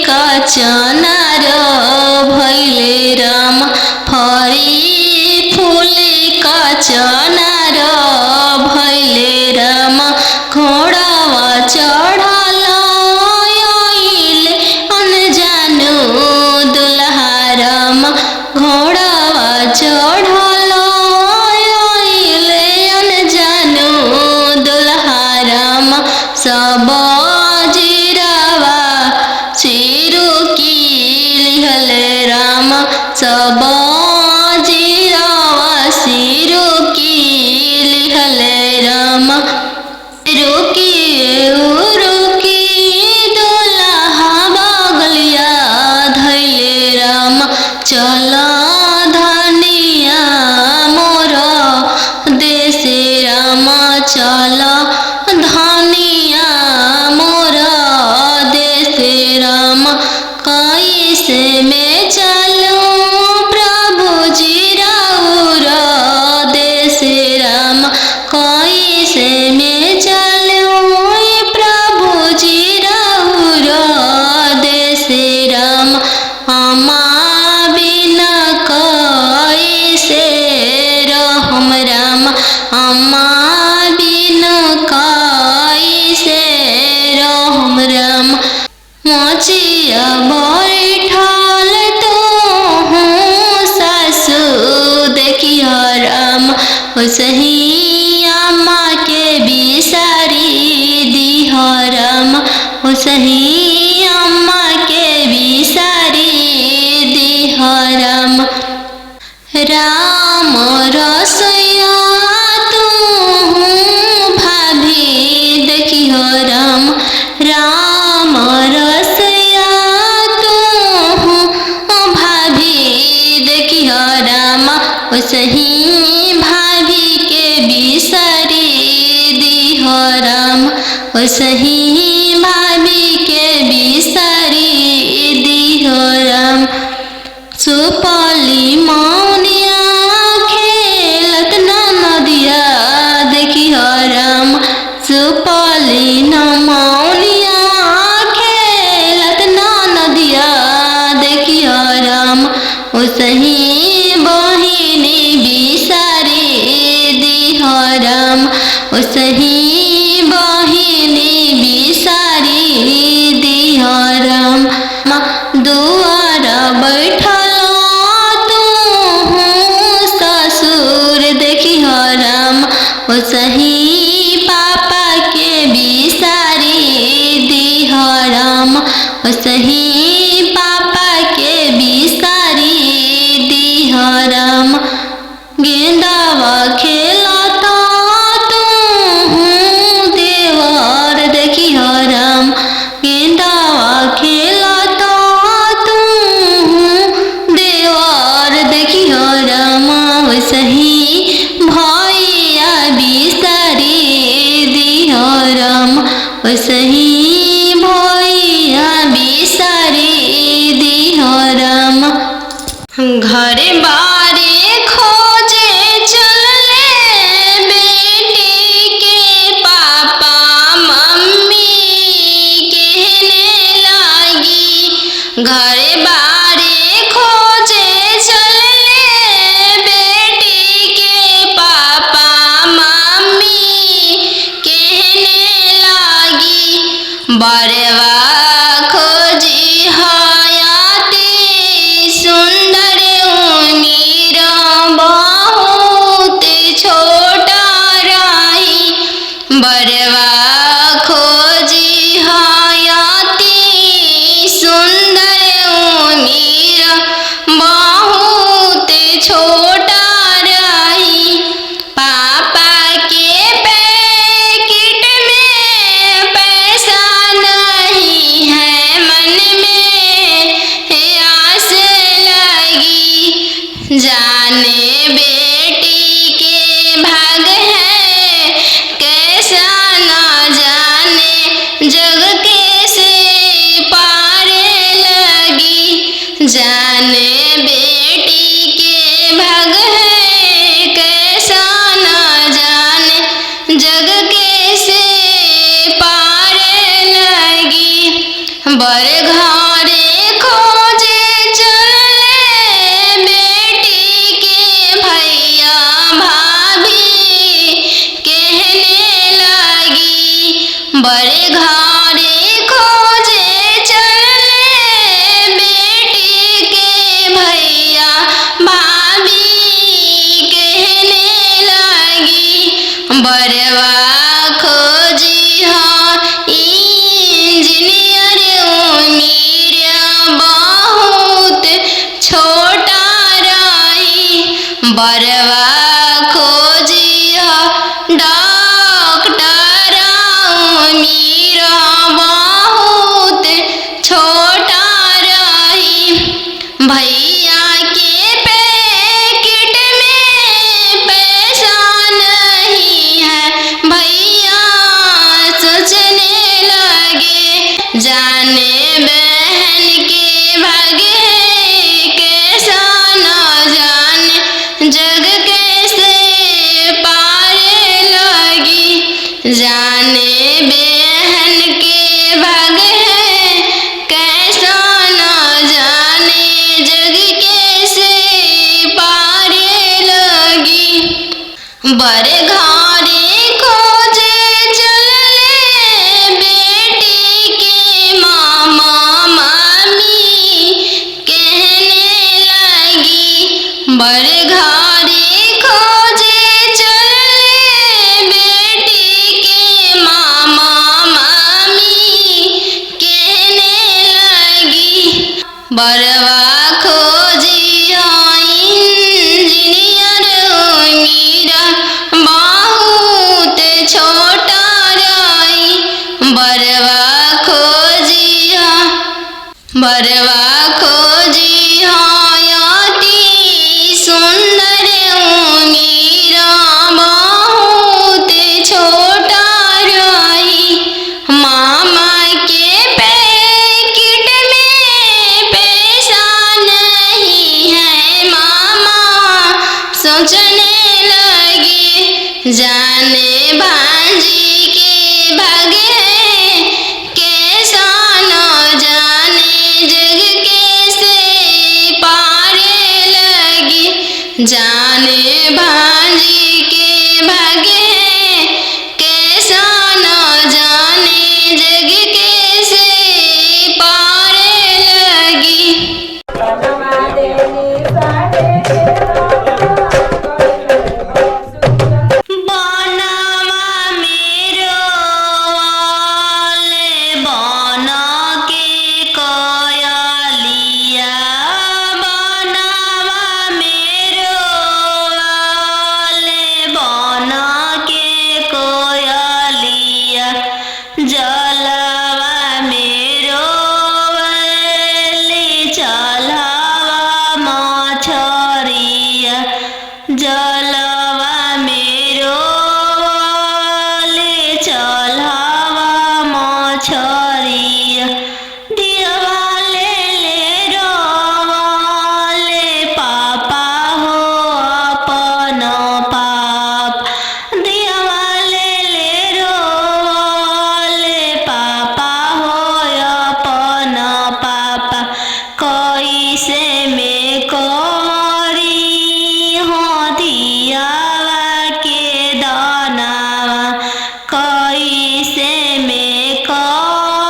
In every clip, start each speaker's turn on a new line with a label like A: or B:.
A: का चनार भैले राम फरी फूले का चनार भैले राम घोड़ावा चढ़ल आइले अनजानु दुल्हा राम घोड़ावा चढ़ल आइले अनजानु दुल्हा राम सब जीरावा चिरू की लिहले राम सब जीरावा सिरू की लिहले राम रुकी रुकी दुल्हा बगलिया धैले राम चल धनिया मोर देश राम चल धनिया मोर देश राम कैसे में चलूं प्रभु जी राउर देश राम कैसे में चलूं प्रभु जी राउर देश राम अम्मा बिना कैसे रहम राम अम्मा बिना कैसे रहम राम मोचिया बैठल तो हूँ सासू देखियो राम उसही अम्मा के बिसारी दिह राम उसही अम्मा के बिसारी दिह राम राम रसोइया तू भाभी देखियो राम राम रसोइया तू भाभी देखियो राम उसही भाभी के बिसारी दिह राम उसही भाभी के बिसारी दिह राम सुपली मौनिया खेलत नदिया देखियो राम सुपली मौनिया खेलत नदिया देखियो राम उसही बहिनी बिसारी दिह राम उसही बहिनी बिसारी दिह राम दुआर बैठल तू ससुर देखियो राम उसही पापा के बिसारी दिह राम उसही पापा के बिसारी दिह राम गेंदावा खेलता तू देवर देखियो राम गेंदावा खेलता तू देवर देखियो राम वसही भैया बिसारी दिह राम वसही भैया बिसारी दिह राम घरे बारे खोजे चलले बेटी के पापा मम्मी कहने लागी घरे बारे खोजे चलले बेटी के पापा मम्मी कहने लागी बरवा खोजी हयाती सुंदर उमीर बहुत छोटा रही बरवा खोजी हयाती सुंदर उमीर बहुत छोटा रही पापा के पैकेट में पैसा नहीं है मन में आस लगी जाने बेटी के भाग है कैसा न जाने जग कैसे पारे लगी जाने बेटी के भाग है कैसा न जाने जग कैसे पारे लगी बर घरे बड़े घरे खोजे चले बेटी के भैया भाभी कहने लगी बरवा खोजी हाँ इंजीनियर उम्र बहुत छोटा रही बरवा खोजी हाँ डॉक्टर उम्र बहुत छोटा रही भैया के पैकेट में पैसा नहीं है भैया सोचने लगे जाने बहन के भाग्य है कैसा न जाने जग कैसे पारे लगी जाने बहन के भाग्य है कैसा न जाने जग कैसे पारे लगी बड़े घरे खोजे चले बेटी के मामा मामी कहने लगी बड़े घरे खोजे चले बेटी के मामा मामी कहने लगी बरवा खोजी हाँ इंजीनियर उम्र बहुत छोटा रही बरवा खोजी हाँ अति सुंदर उम्र बहुत छोटा रही मामा के पैकेट में पैसा नहीं है मामा सोचने लगे जाने भांजी के भाग्य है कैसा न जाने जग कैसे पारे लगी जाने भांजी के भाग्य है कैसा न जाने जग कैसे पारे लगी बनवा मेरो वाले बना के कोयलिया बनवा मेरो वाले बना के कोयलिया जलवा मेरो वाले चलावा मछरिया जलवा मेरो वाले चलावा मछरिया दिवाले ले रोवाले पापा हो अपन पाप दिवाले ले रोवाले पापा हो अपन पापा कैसे में करी हो दियावा के दानावा कैसे में करी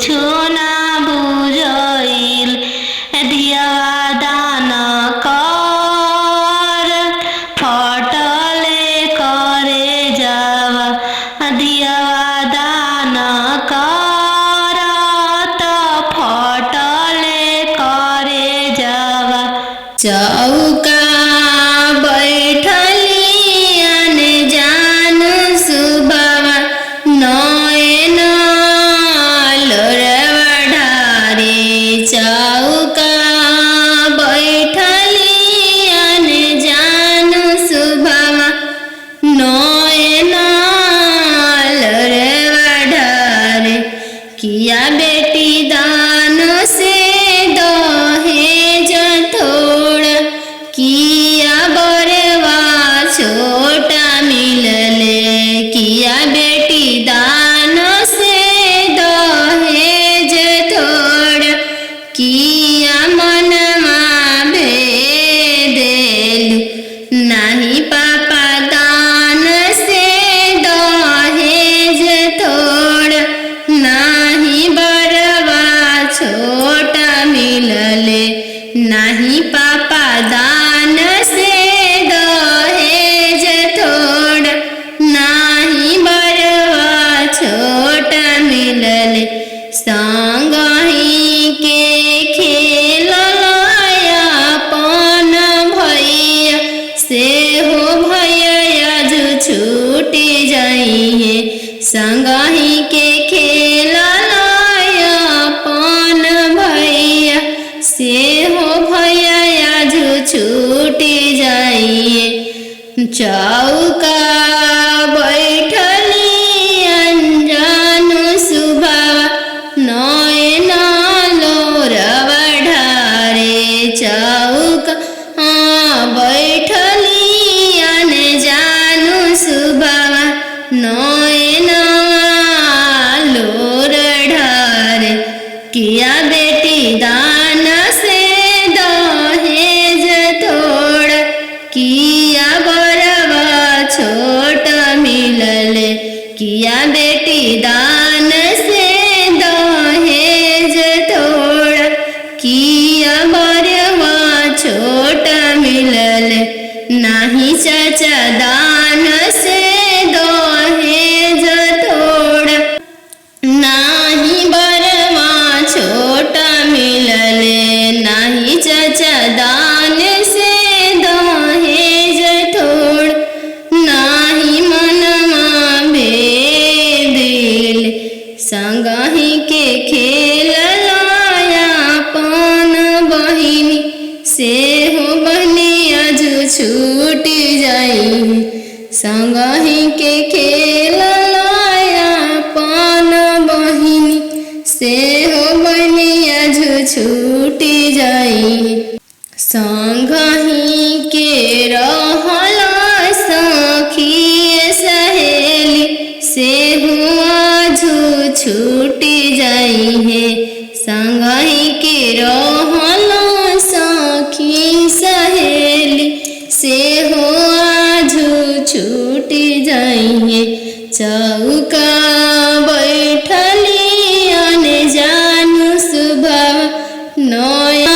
A: कुछु ना बुझाइल दियावा दान कर फटले करे जावा दियावा दान कर त फटले करे जावा चौका बैठली अनजान सुबावा नयन लोरवा ढारे चौका बैठली अनजान सुबावा नयन लोरवा ढारे किया बेटी दान से दहेज थोड़ा किया बरवा छोटा मिलले किया बेटी दान से दहेज थोड़ा किया मनमा भेदेलु नाही पापा दान से दहेज थोड़ा नाही बरवा छोटा मिलले नाही पापा दान से दहेज थोड़ा नाही बरवा छोटा मिलले संगही के खेललाया पन भैया से हो भैया जो छूटी जाइए संगही के खेललाया पन भैया से हो भैया जो छूटी जाइए चौका बैठली अनजान सुबावा नयन लोरवा ढारे चौका बैठली अनजान सुबावा नयन लोर ढारे किया बेटी दान से दहेज थोड़ा किया बरवा छोटा मिलले किया बेटी दान से दहेज थोड़ा किया बरवा छोटा मिलले नाही चाचा दान से दहेज थोड़ा नाही बरवा छोटा मिलले नाही चाचा दान से दहेज थोड़ा नाही मनमा भेदिल संगही के खेललाया पन बहिनी से हो बनिया जो छूटी जाई संगही के खेललाया पन बहिनी से हो बनिया जो छूटी जाई संगही के रहला सखी सहेली से हुआ जो छूटी जाई है संगही के रहला सखी सहेली से हुआ जो छूटी जाई है चौका बैठली अनजान सुबावा नयन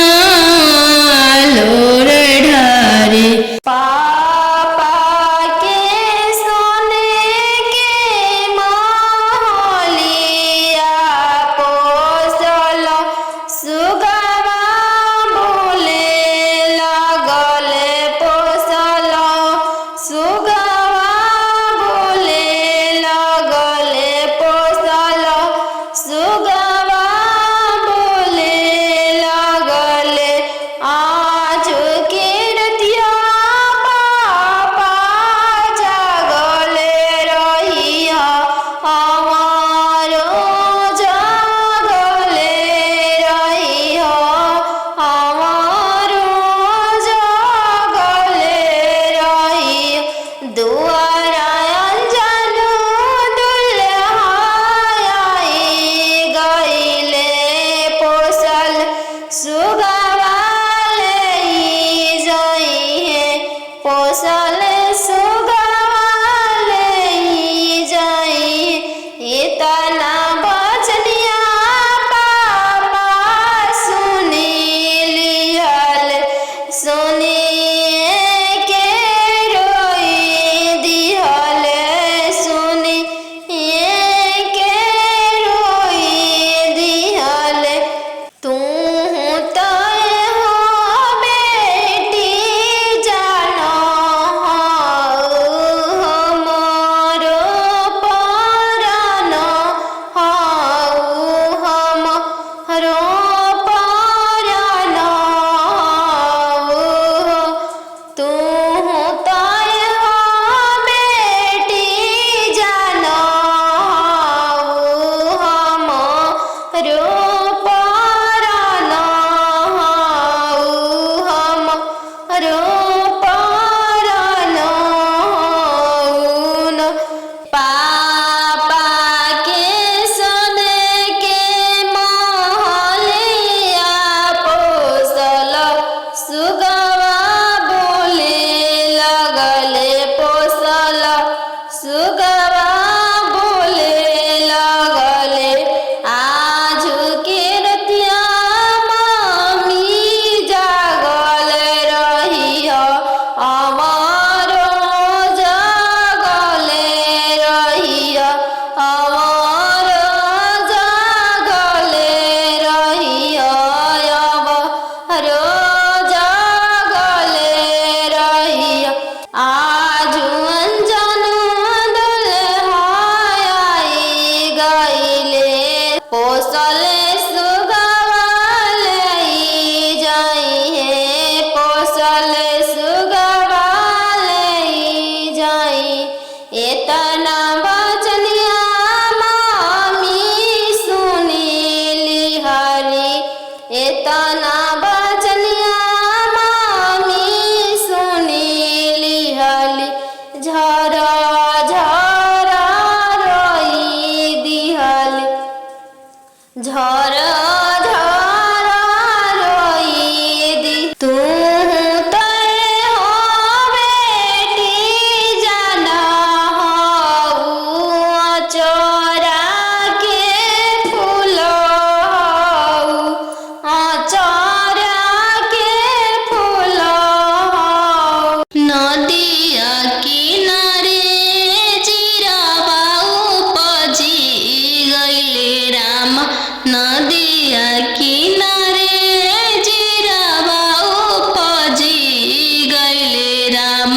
A: तना बचनिया मामी सुनीली हली झरा झरा रोई दिहली झरा झरा रोई दी तू नदिया किनारे जीराबा उपजी गइले राम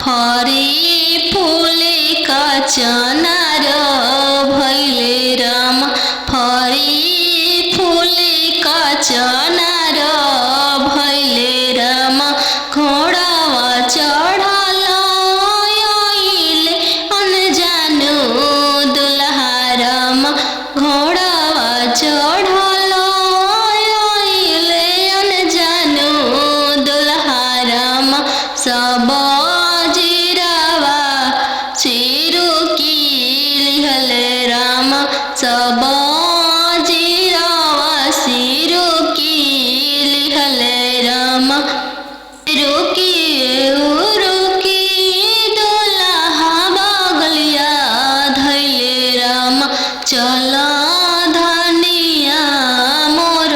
A: फरी फूले का चनार भइले राम फरी फूले का चनार भइले राम घोड़ावा चढ़ल आइले अनजानु दुल्हा राम घोड़ावा चढ़ल आइले अनजानु दुल्हा राम सब जीरावा चिरू की लिहले राम सब जीरावा सिरू की लिहले राम रुकी रुकी दुल्हा बगलिया धैले राम चल धनिया मोर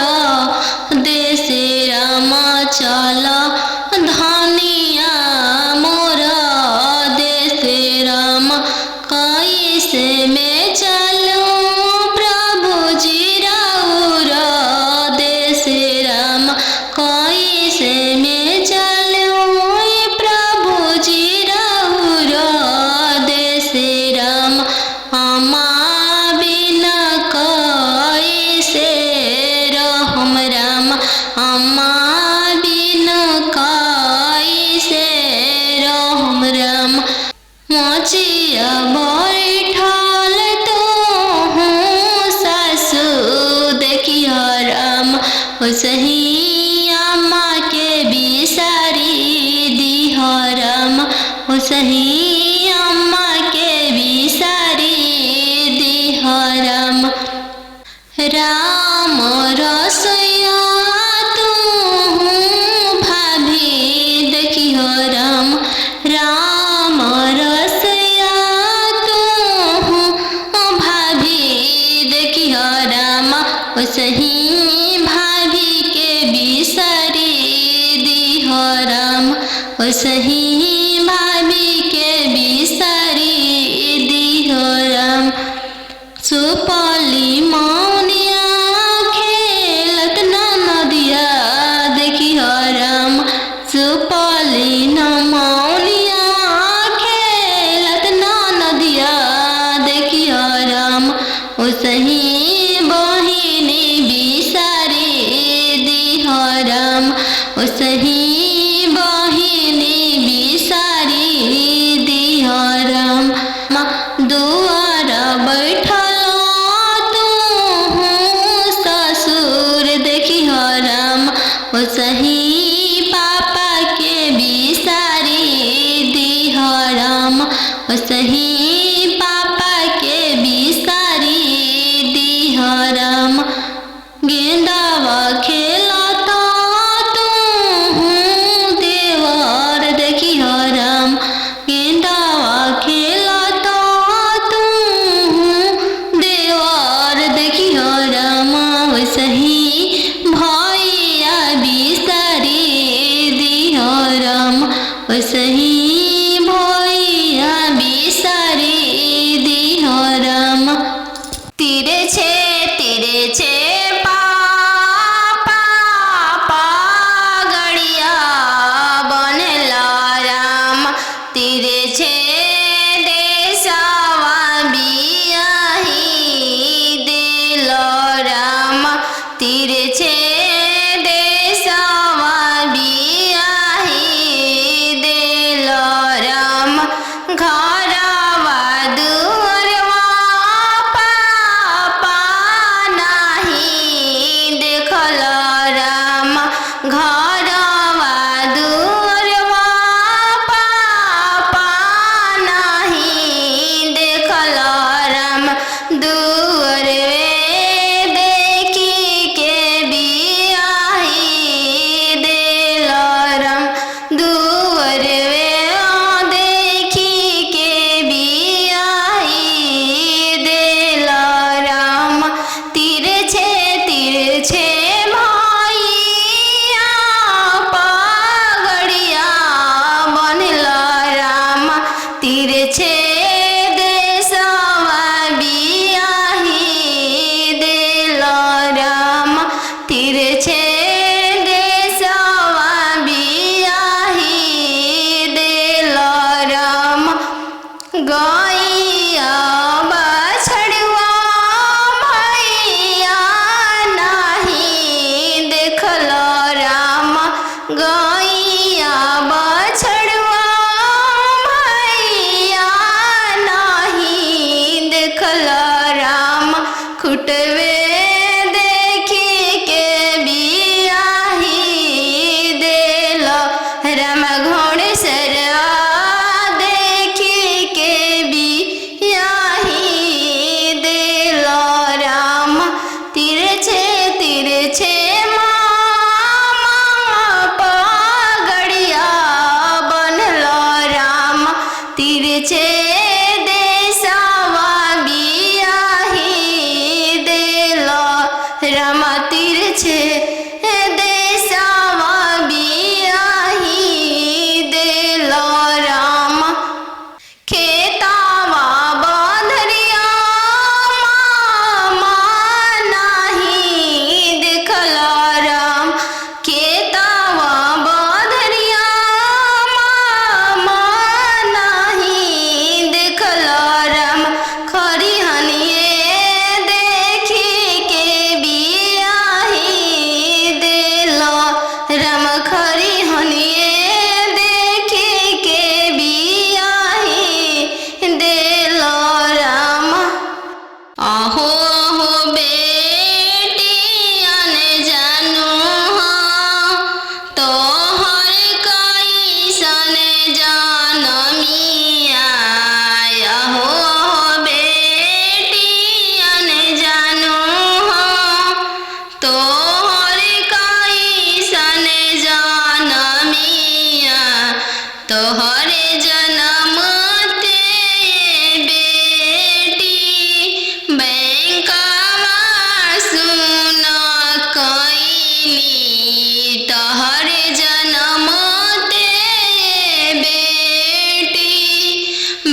A: देशे राम चल धनिया मोर देशे राम कैसे में चलूं प्रभु जी राउर देशे राम कैसे में चलूं प्रभु जी राउर देशे राम अम्मा बिना कैसे रहम राम अम्मा बिना कैसे रहम राम मोचिया बैठल तो हूँ सासु देखिया राम ओसही अम्मा के बिसारी दिह राम ओसही अम्मा के बिसारी दिह राम राम रसोइया तू भाभी देखिह राम राम रसोइया तू भाभी देखिह राम ओसही भाभी के बिसारी दिह राम ओसही भाभी के बिसारी दिह राम सुपली मौनिया खेलत नदिया देखिह राम सुपली मौनिया खेलत नदिया देखिह राम ओसही बहिनी बिसारी दिह राम ओसही बहिनी बिसारी दिह राम दुआर बैठल ससुर देखिह राम ओसही पापा के बिसारी दिह राम ओसही पापा के बिसारी दिह राम गेंदावा खेलता तू देवर देखिह राम गेंदावा खेलता तू देवर देखिह राम ओसही भैया बिसारी दिह राम ओसही भैया बिसारी दिह राम तीरे छे पापा गड़िया बनेला राम तीरे छे देशवा बियाही दिल राम तीरे छे देशवा बियाही दिल राम घरवा दुअरवा पापा नाही देखल राम तोहर कैसन जनमिया हो बेटियन जानू हो तोहर कैसन जनमिया तोहर जनम ते बेटी बैंकवा सुन कैनी तोहर जनम ते बेटी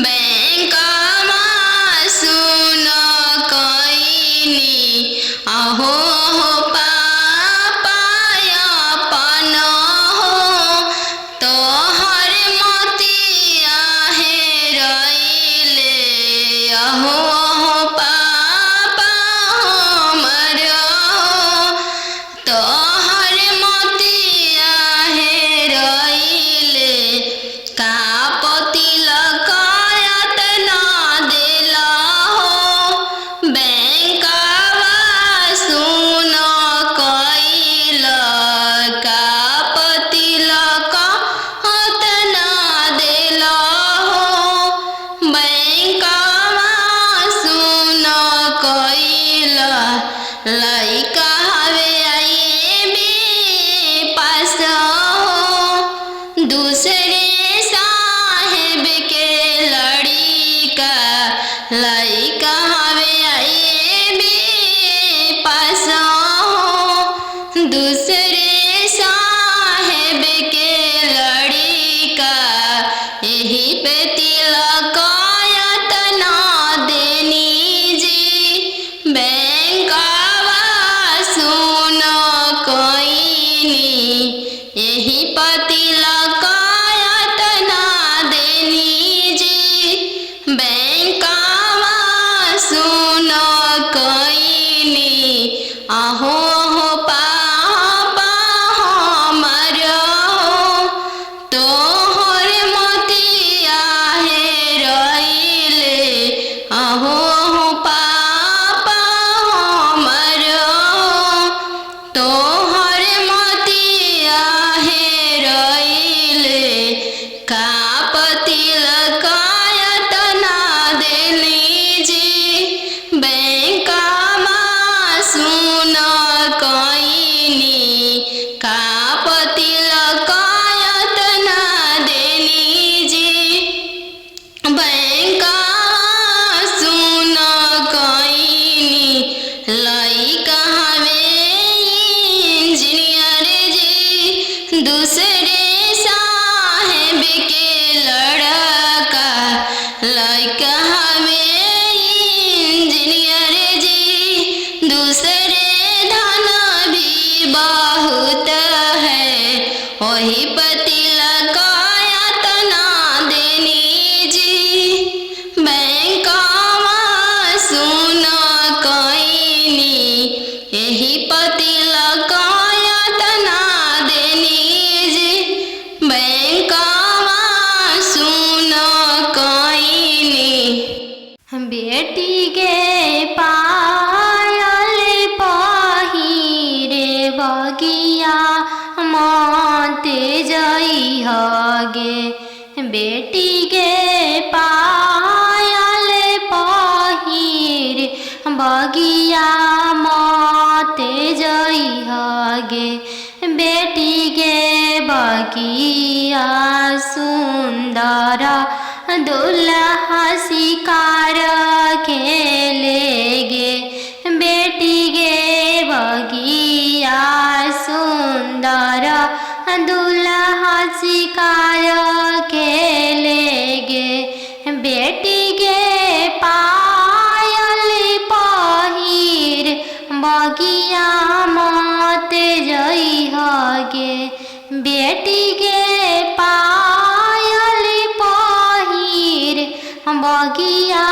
A: बैंकवा सुन कैनी अहो पापा अपन हो तोहर मोतिया हेरैले अहो पापा हमर हो तोहर मोतिया हेरैले का तिलक एतना देला हो बैंकवा सुन कैल का तिलक एतना देला हो बैंकवा सुन कैल लइका हवे आइबे पास हो दूसरे साहेब के लड़िका लइका हवे आइबे पास हो दूसरे साहेब के लड़िका यही पे तिलक एतना देनी जी बैंकवा सुन कैनी यही पर तिलक एतना देनी जी बैंकवा सुन कैनी अहो पापा हमर हो तोहर मोतिया हेरैले अहो पापा हमर हो तोहर मोतिया हेरैले का तिलक एतना देली जी बैंकवा सुन कैनी का तिलक एतना देली जी बैंकवा सुन कैनी लइका हवे इंजीनियर जी दूसरे साहेब के लड़का लइका हवे इंजीनियर जी दूसरे धन भी बहुत है वही पर तिलक एतना देनी जी बैंकवा सुन कैनी यही पर तिलक एतना देनी जी बैंकवा सुन कैनी बेटी गे पायल पहिरे बगिया मत जइह गे बेटी गे पायल पहिरे बगिया मत जइह गे बेटी गे बगिया सुंदर दुल्हा शिकार खेले गे बेटी गे बगिया सुंदर दुल्हा शिकार खेले गे बेटी गे पायल पहिर बगिया मत जइह गे बेटी गे पायल पहिर बगिया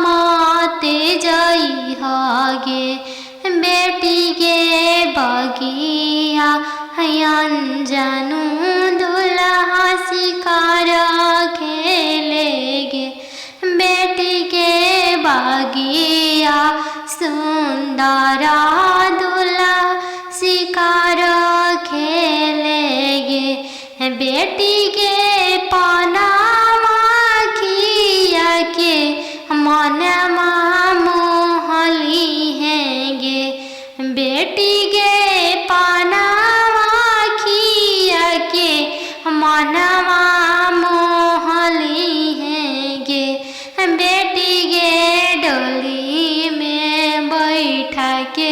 A: मत जइह गे बेटी गे बगिया अनजानू दुल्हा शिकार खेले गे बेटी गे बगिया सुंदर दुल्हा शिकार खेले गे। बेटी गे पानावा खिया के मनवा मोहली है गे, बेटी गे डोली में बैठा के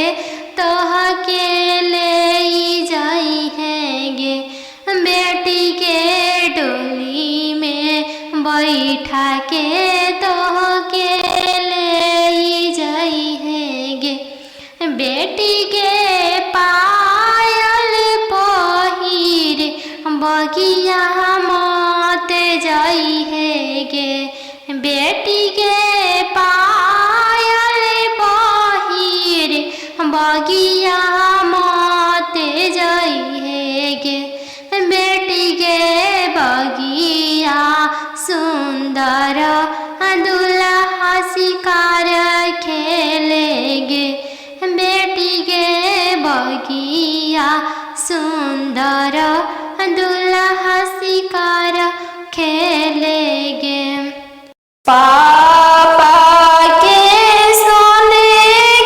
A: तोह के ले जाई है गे, बेटी के डोली में बैठा के तोह के ले जाई है गे, बेटी के पायल पहिर बगिया मत जाई है गे, बेटी के पायल पहिर बगिया मत जाई है गे, बेटी के बगिया सुंदर दुल्हा शिकार खेलेगे, बेटी के बगिया सुंदर दुल्हा शिकार खेलेगे। पापा के सोने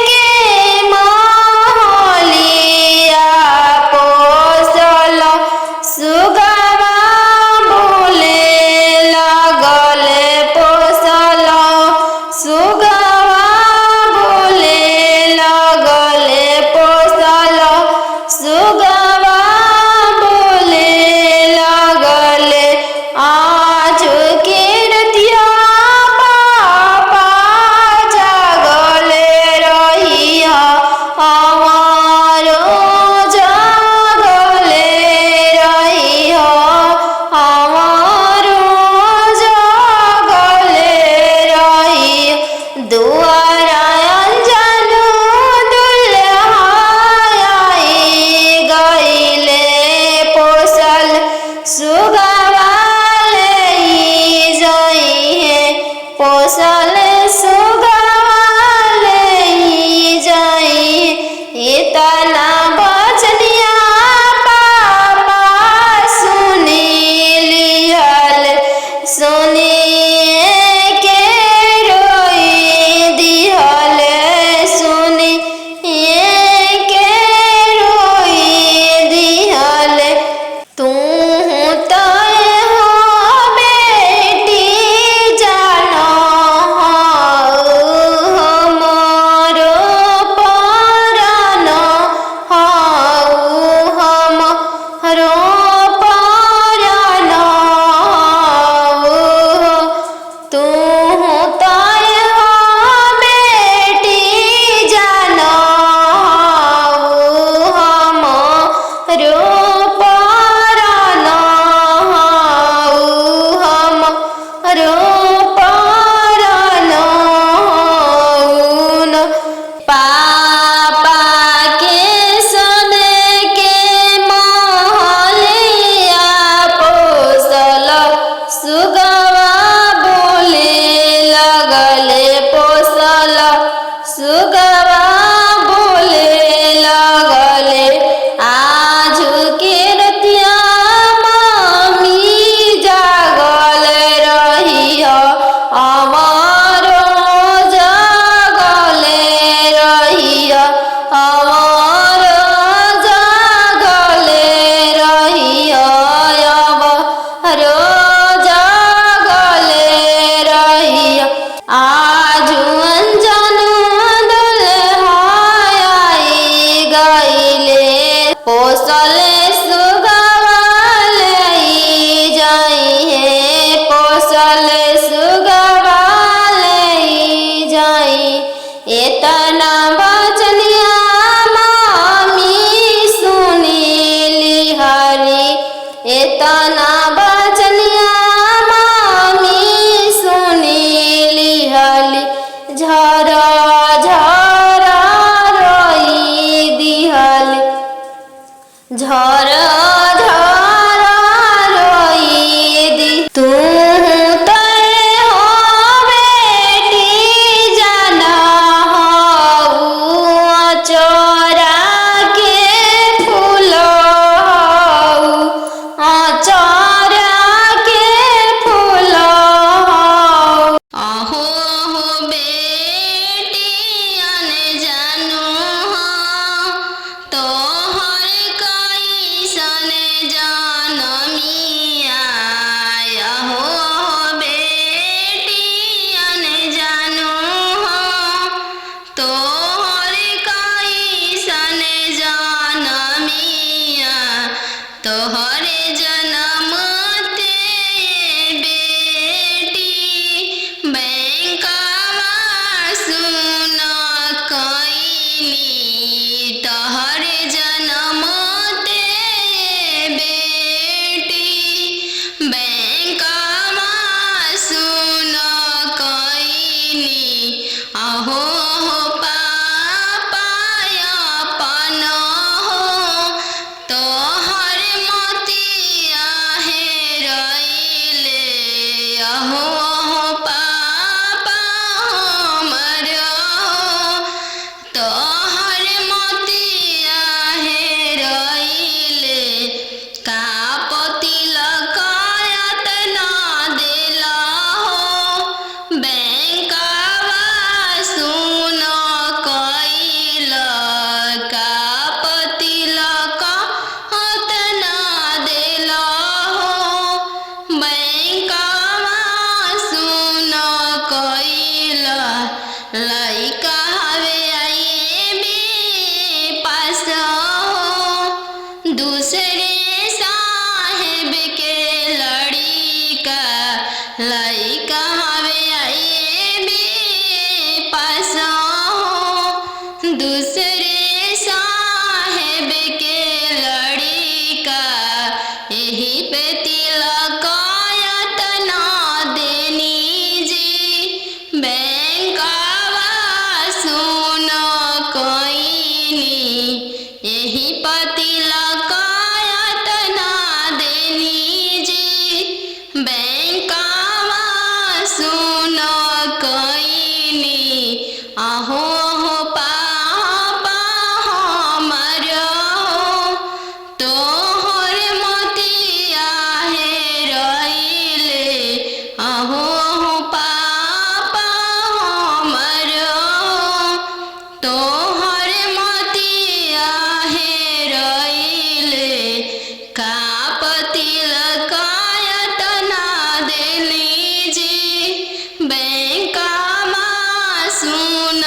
A: के महलिया पोसल सुगवा बोले लगल पोसल सुगवा बोले लगल पोसल सुगवा बोले लगल आज के रतिया पापा जागल रहिया हमारो जागल रहिया हमारो जागल रहिया, दुआरा अंजनु दुल्हा आई गइले पोसल सुगवा ले जाई है, पोसल सुगवा ले जाई, इतना बचनिया पापा सुनी लिहल, सुनिए के रोई दिहल, सुनिए के रोई दिहल, तू तय हो बेटी जानो हमारो परानो हमारो परानो, तू तय हो बेटी जानो हमारो परानो हमारो परानो। पापा के सोने के महलिया पोसल सुगवा बोले लगल पोसल सुगवा बोले लगल आज के रतिया मम्मी जागल रहिया हमारो जागल रहिया हमारो जागल रहिया हमारो जागल रहिया, आज अंजनु दुल्हा आई गइले पोसल सुगवा ले जाई है, पोसल सुगवा ले जाई, इतना बचनिया मामी सुनी लिहरी, इतना बचनिया मामी सुनी लिहली, झरा झरा रोई दिहली, झरा झरा रोई दी, तू तय हो बेटी जाना हऊ चोरा के फूल चोरा के फूल अहो हो बेटी अन जानो दूसरे साहेब के लड़का लइका हवे आए बे पासा हो। दूसरे साहेब के लड़का यही पे तिलकायत ना देनी जी। बैंकवा सुन कोइनी यही पति लकायत ना देनी जी। बैंकवा सुन कोइनी आहो हो पापा हमर हो। तोहर मोतिया हे रइले आहो हो पापा हमर हो। तोहर मोतिया हे रइले का पति लकायत ना देली जी। बैंकवा सुन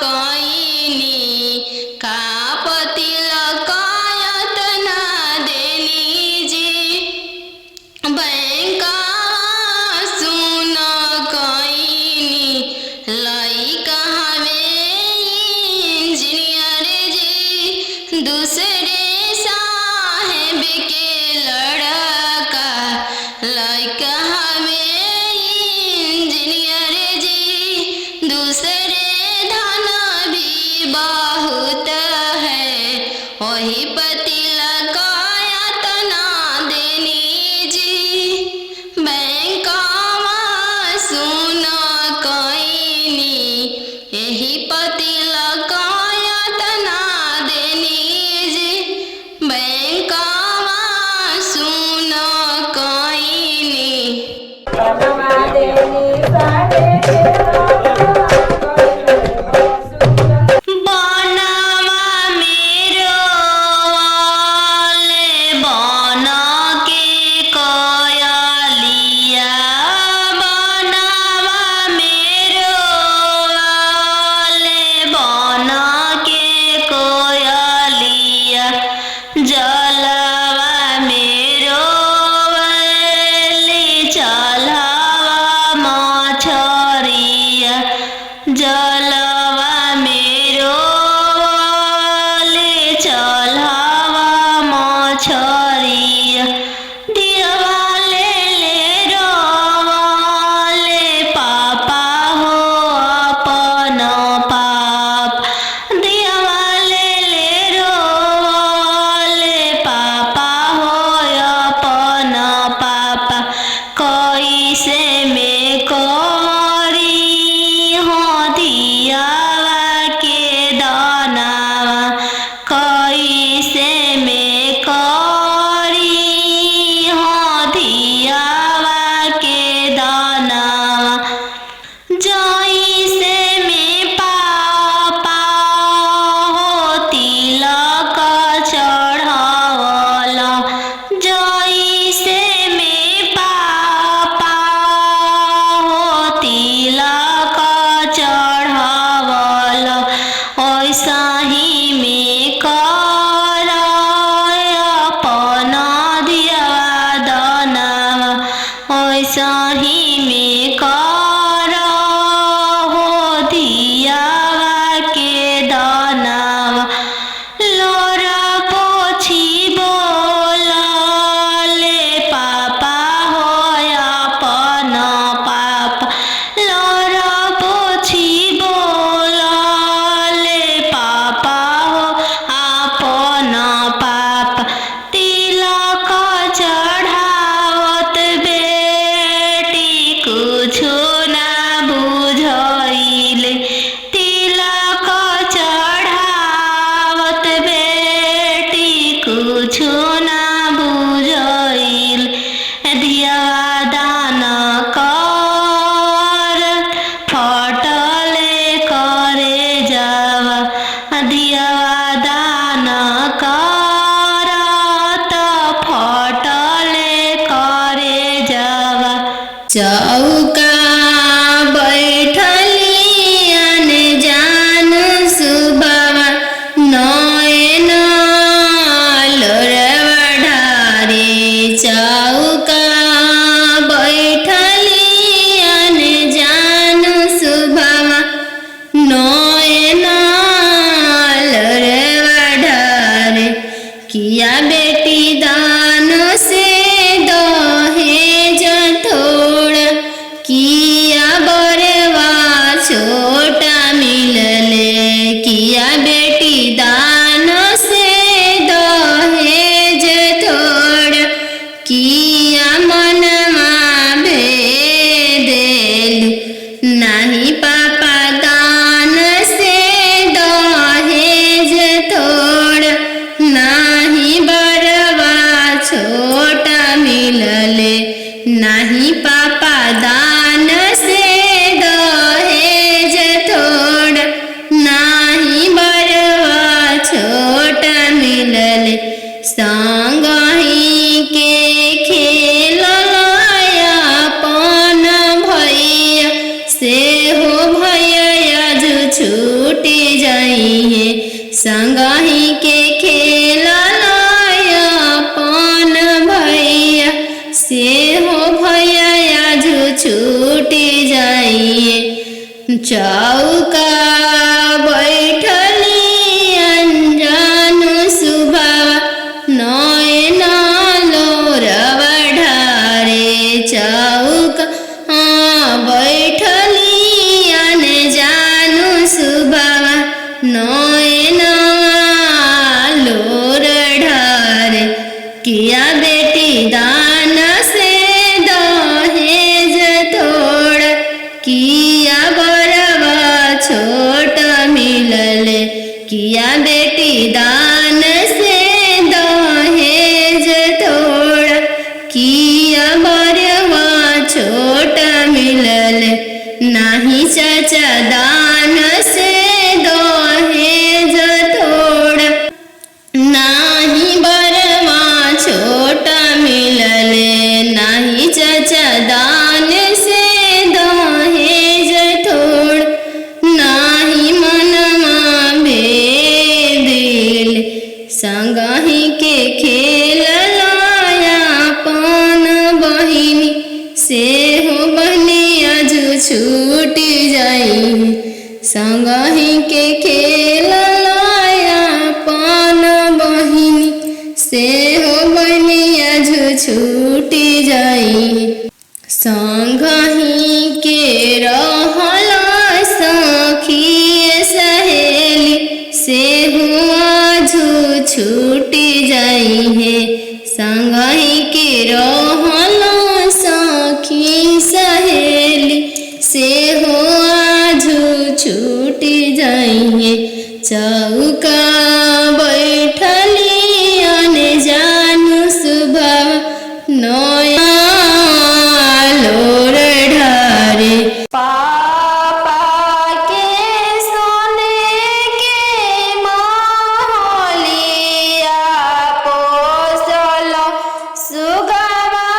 A: कोइनी का पति लकायत ना देली जी। बैंकवा सुन कोइनी लइका हवे इंजीनियर जी। दूसरे साहेब के लड़का लइका हवे इंजीनियर जी। दूसरे धन भी बहुत है वही पति लकायत ना देनी जी। बैंकवा सुन कोइनी यही पति लकायत ना देनी जी। बैंकवा सुन कोइनी बनवा मेरो वाले बन के कोयलिया। बनवा मेरो वाले बन के कोयलिया। जलवा मेरो वाले चलवा मछरिया। जलवा मेरो वाले चलवा मछरिया। दिवाले ले रोवाले पापा हो अपन पाप। दिवाले ले रोवाले पापा हो अपन पापा। कैसे में करी हो दियावा के दानावा। कैसे में करी हो दियावा के दानावा। जैसे में पापा हो तिलक चढ़ावला। जैसे में पापा हो तिलक चढ़ावला। ऐसा ही में कर अपन दियावा दानावा। ऐसा ही में कर हो दियावा के दानावा। लोरा पोछी बोलले पापा हो अपन पापा। लोरा पोछी बोलले पापा हो अपन पापा। तिलक चढ़ावत बेटी कुछो ना बुझइले। तिलक चढ़ावत बेटी कुछो ना बुझइले। दियावा दान कर फटले करे जावा। दियावा दान कर त फटले करे जावा। चौका बैठलियन जान सुबह नयन लोरा किया बेटी दान से दहेज थोड़ा, किया बरवा छोटा मिलले। किया बेटी दान से दहेज थोड़ा, किया मनमा भेदेलु। नाही पापा दान से दहेज थोड़ा, नाही बरवा छोटा मिलले। नाही पापा दान से दहेज थोड़ा, नाही बरवा छोटा मिलले। संगही के खेललाया पन भैया, से हो भैया जो छूटी जाइए। संगही के खेललाया पन भैया, से हो भैया जो छूटी जाइए। चौका बैठली अनजानु सुभावा, नयन लोरवा ढारे। चौका बैठली अनजानु सुभावा, नयन लोर ढारे। किया बेटी दान से दहेज थोड़ा, किया बरवा छोटा मिलले। किया बेटी दान से दहेज थोड़ा, किया बरवा छोटा मिलले। नाही चाचा दान से दहेज थोड़ा, नाही बरवा छोटा मिलले। नाही चाचा दान से दहेज थोड़ा, नाही मनमा भेदेले। संगही के खेललाया पन बहिनी, से हो बहनिया जो छूटी जाई। संगही के खेललाया पन बहिनी, से हो बहनिया जो छूटी जाई। संगही के रहला सखी सहेली, से हुआ जो छूटी जाई है। संगही के रहला सखी सहेली, से हुआ जो छूटी जाई है। चौका बैठली अनजानु सुभावा, नया लोर ढारे। पापा के सोने के महलिया पोसल, सुगवा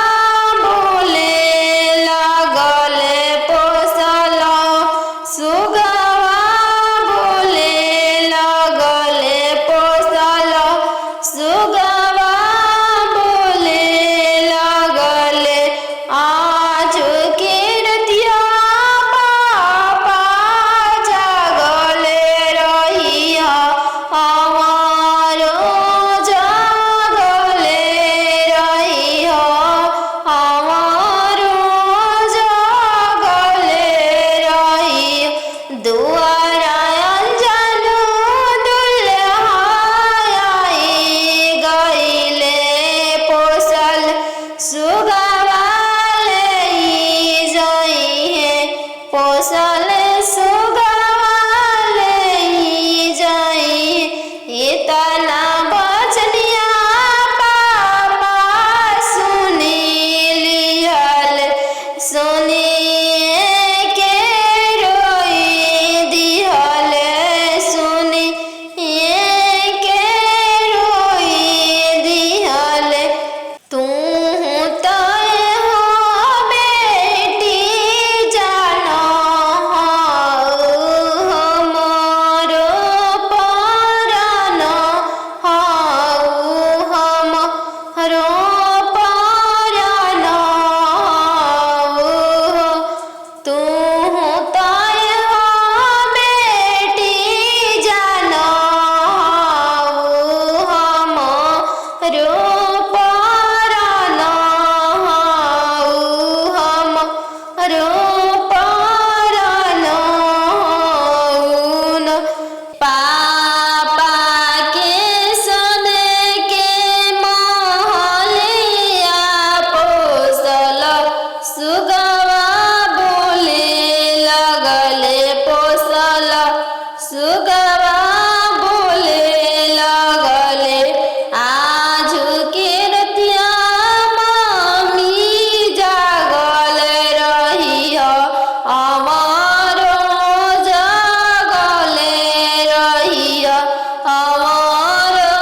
A: रोपरन हऊ हम रोपरन हऊन पापा के सने के महलिया पोसल सुगवा बोले लगले पोसल सुगवा बोले लगले आज के रतिया मामी जागल रही अमरो जागले रही अमरो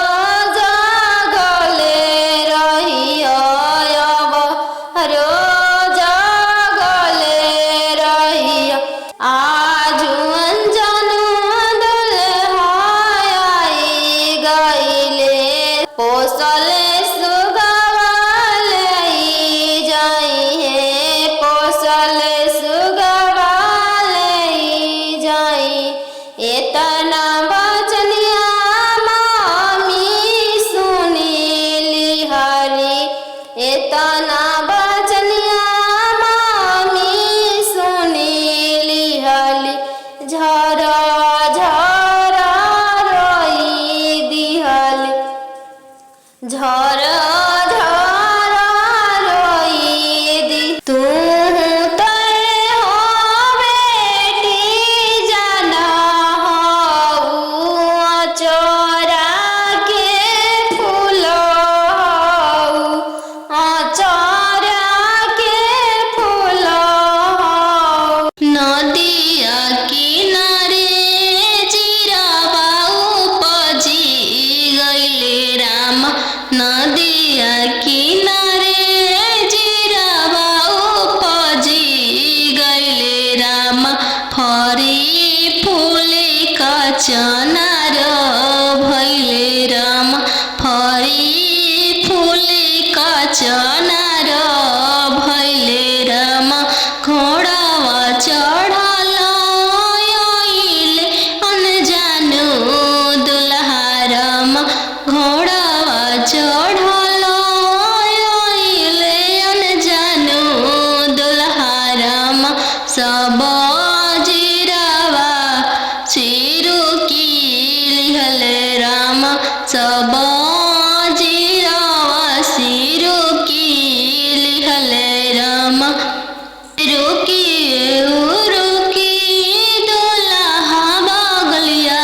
A: जागले रही अमरो जागले रही आज अंजनु दुल्हाई गईले पोसले सुगवा लई जाई है पोसले सुगवा लई जाई एतना बचनिया मामी सुनीली हरी एतना बचनिया मामी सुनीली हली झरा झरा रोई दिहली झरा झरा रोई दी तू तय हो बेटी जाना हऊ चोरा के फूल हऊ चोरा के फूल हऊ नदिया किनारे चिरवा उपजी गईले राम नदिया किनारे चिरवा उपजी गईले राम फरी फूले का चनार भैले राम फरी फूले का चनार भैले राम घोड़ावा चढ़ल आइले अनजानु दुल्हा राम घोड़ावा चढ़ल आइले अनजानु दुल्हा राम सब जीरावा चिरू की लिहले राम सब जीरावा सिरू की लिहले राम रुकी रुकी दुल्हा बगलिया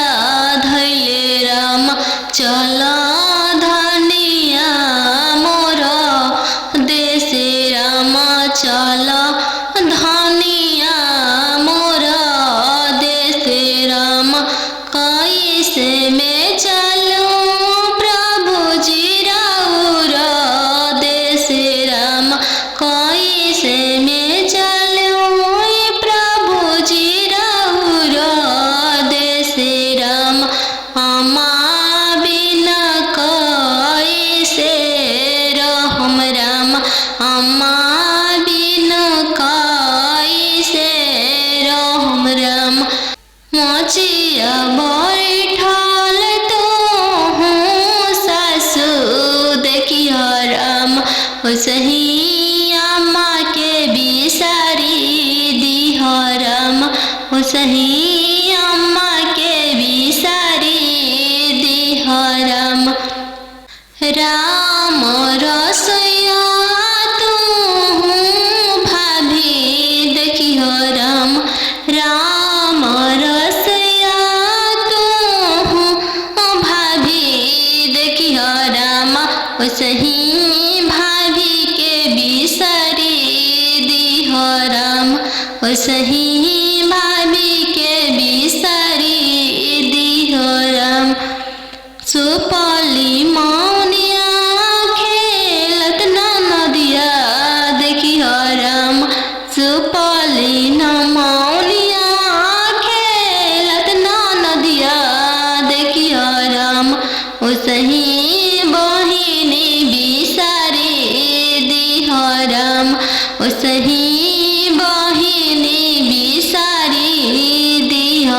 A: धैले राम चल धनिया मोर देशे राम चल धनिया मोर देशे राम कैसे में चलूं प्रभु जी राउर देशे राम कैसे में चलूं प्रभु जी राउर देशे राम अमा बिना कैसे रहम राम अमा बिना कैसे रहम राम मोचिया बैठल तो हूँ सासू देखियो राम सही अम्मा के बिसारी दिह राम सही अम्मा के बिसारी दिह राम राम रसोया तू भाभी देखियो राम राम रसोया तू भाभी देखियो राम सही भाभी के बिसारी दिह राम सही भाभी के बिसारी दिह राम सुपली मौनिया खेलत ना नदिया देखियो राम सुपली न मौनिया खेलत ना नदिया देखियो राम सही बहिनी बिसारी दिह राम सही बहिनी बिसारी दिह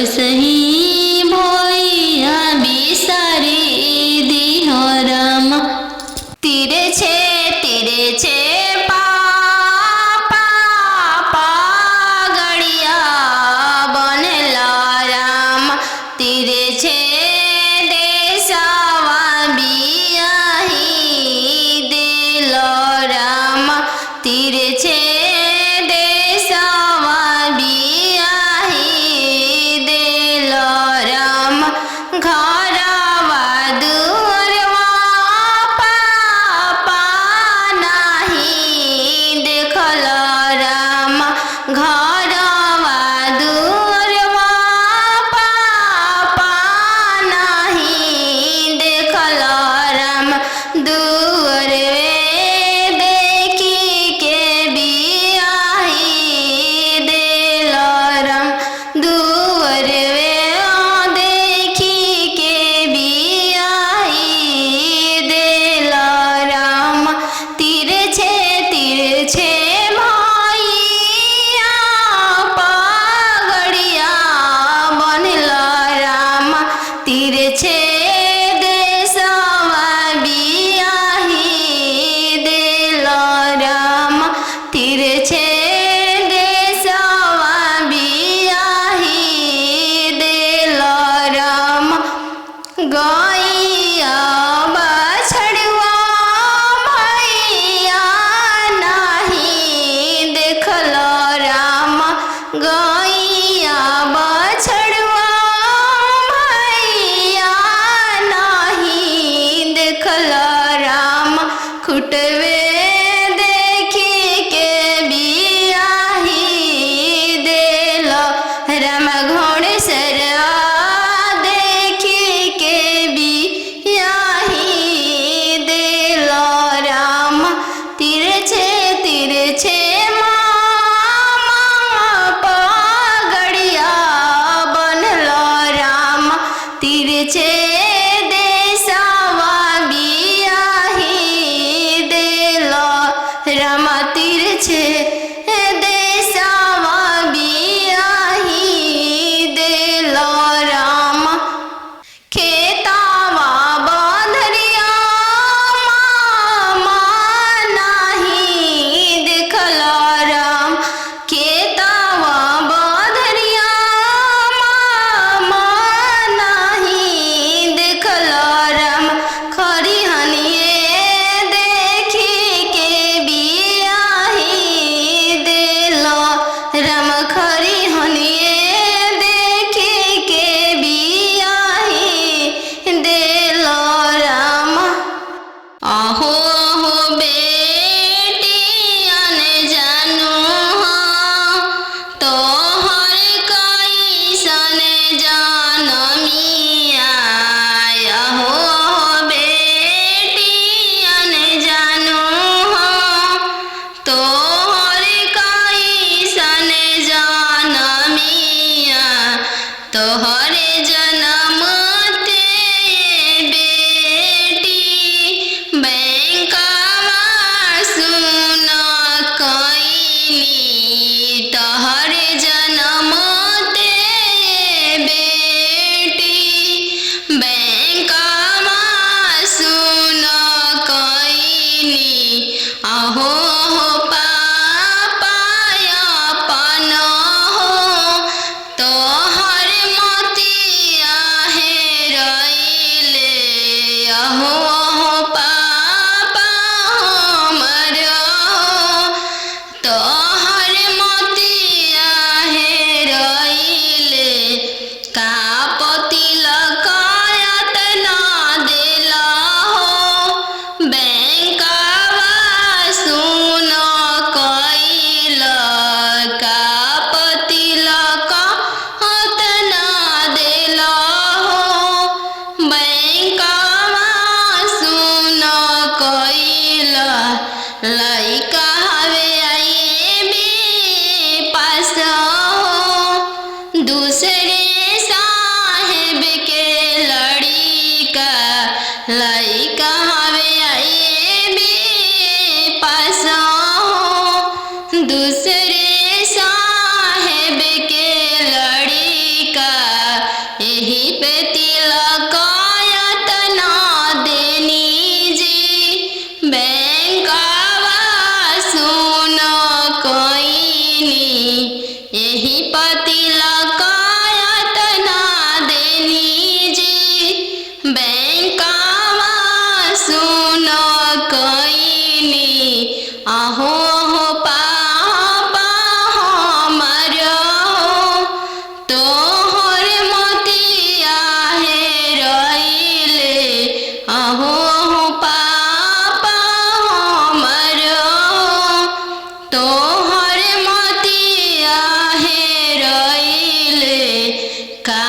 A: ओसही भैया बिसारी दिहो राम। तिरछे पापा गड़िया बनला राम। तिरछे देशवा बियाही दिल राम। तिरछे देशवा बियाही दिल राम। घरवा दुअरवा पापा नाही देखल राम। घरवा दुअरवा पापा नाही देखल राम। दुअरवे देखी के बियाही दिल राम। दुअरवे देखी के बियाही दिल राम। तिरछे भैया पगड़िया बनला राम। तिरछे देशवा बियाही दिल राम। तिरछे देशवा बियाही दिल राम। गैया बछड़ुआ भैया नाही देखल राम। गैया बछड़ुआ भैया नाही देखल राम। खुटवे देखी के बियाही दिल राम। घोड़सरवा देखी के बियाही दिल राम। तिरछे मामा पगड़िया बनला राम। तिरछे देशवा बियाही दिल राम। तिरछे देशवा बियाही दिल राम। खेतावा बंधरिया मामा नाही देखल राम। खेतावा बंधरिया मामा नाही देखल राम। खरिहनिए देखी के बियाही दिल राम। खरिहनिए देखी के बियाही दिल राम। आहो बेटियन जानू हाँ तोहर कैसन जनमिया। आहो बेटियन जानू हाँ तोहर कैसन जनमिया। तोहरे जनम ते बेटी बैंकवा सुन कैनी। तोहरे जनम ते बेटी बैंकवा सुन कैनी। आहो पापा अपन हो तोहर मोतिया हेरैले। आहो पापा हमर हो तोहर मोतिया हेरैले। का पतिलक एतना देला हो बैंकवा सुन कैल। का पतिलक एतना देला हो बैंकवा सुन कैल। लइका हवे आईबी पास हो दूसरे साहेब के लड़िका। लइका हवे आईबी पास हो दूसरे साहेब के लड़िका। आहो हो पापा हमर हो तोहर मोतिया हेरैले आहो हो पापा हमर हो तोहर मोतिया हेरैले का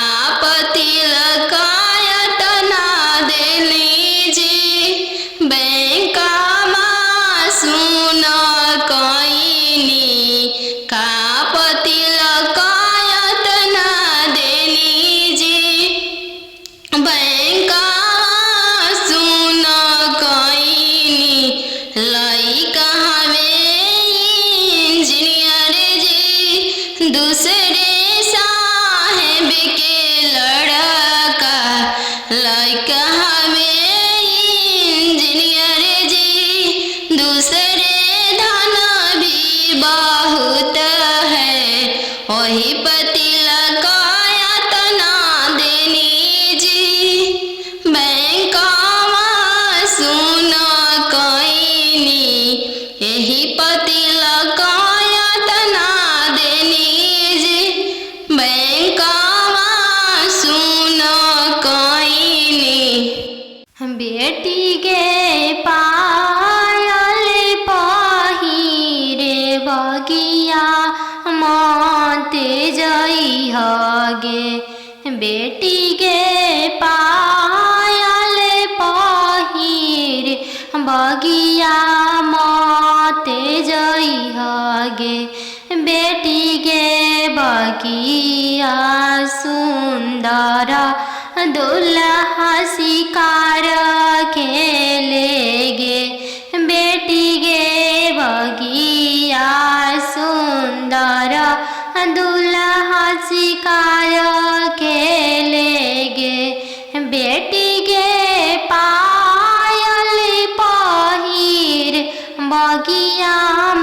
A: तिलक यतना देली जी बैंकमा सुन कइनी का तिलक यतना देली जी बैंकमा सुन कइनी लइका हवे इंजीनियर जी दूसरे साहेब के लड़का लइका हवे इंजीनियर जी दूसरे धन भी बहुत है वही तिलक यतना देनी जी बैंकमा सुन कइनी यही तिलक यतना देनी जी बैंकमा सुन कइनी बेटी गे पायल पहिरे बगिया मत जइह गे बेटी गे पायल पहिरे बगिया मत जइह गे बेटी गे बगिया सुंदर दुल्हा शिकार खेले गे बेटी गे बगिया सुंदर दुल्हा शिकार खेले गे बेटी गे पायल पहिर बगिया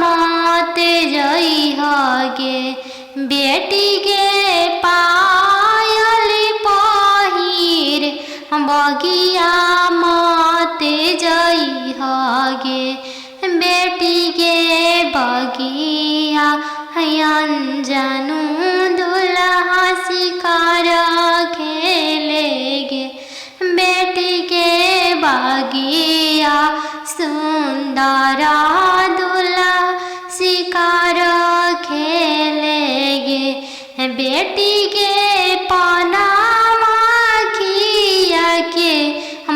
A: मत जइह गे बेटी गे पायल पहिर बगिया मत जइह गे बेटी गे बगिया अनजानु दुल्हा शिकार खेले गे बेटी गे बगिया सुंदर दुल्हा शिकार खेले गे बेटी गे पनामा खिया के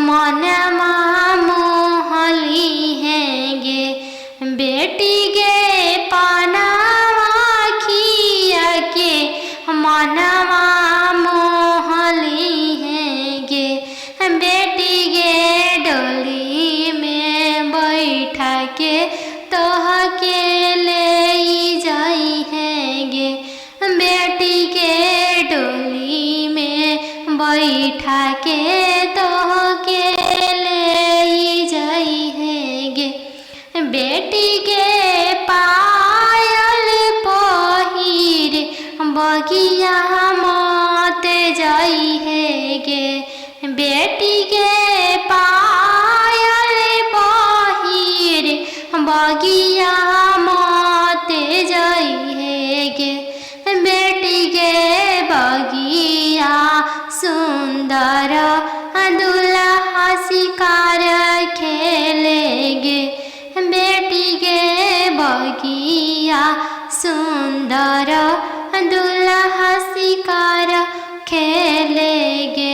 A: मनमा मोहली है गे बेटी गे पनामा खिया के मनमा मोहली है गे बेटी गे डोली में बैठा के तोह के ले जाई है गे बेटी के डोली में बैठा के तोह के ले जाई है गे बेटी के पायल पहिर बगिया मत जाई है गे बेटी के पायल पहिर बगिया मत जाई है गे बेटी के बगिया सुंदर दुल्हा शिकार खेले गे बेटी के बगिया सुंदर दुल्हा शिकार खेले गे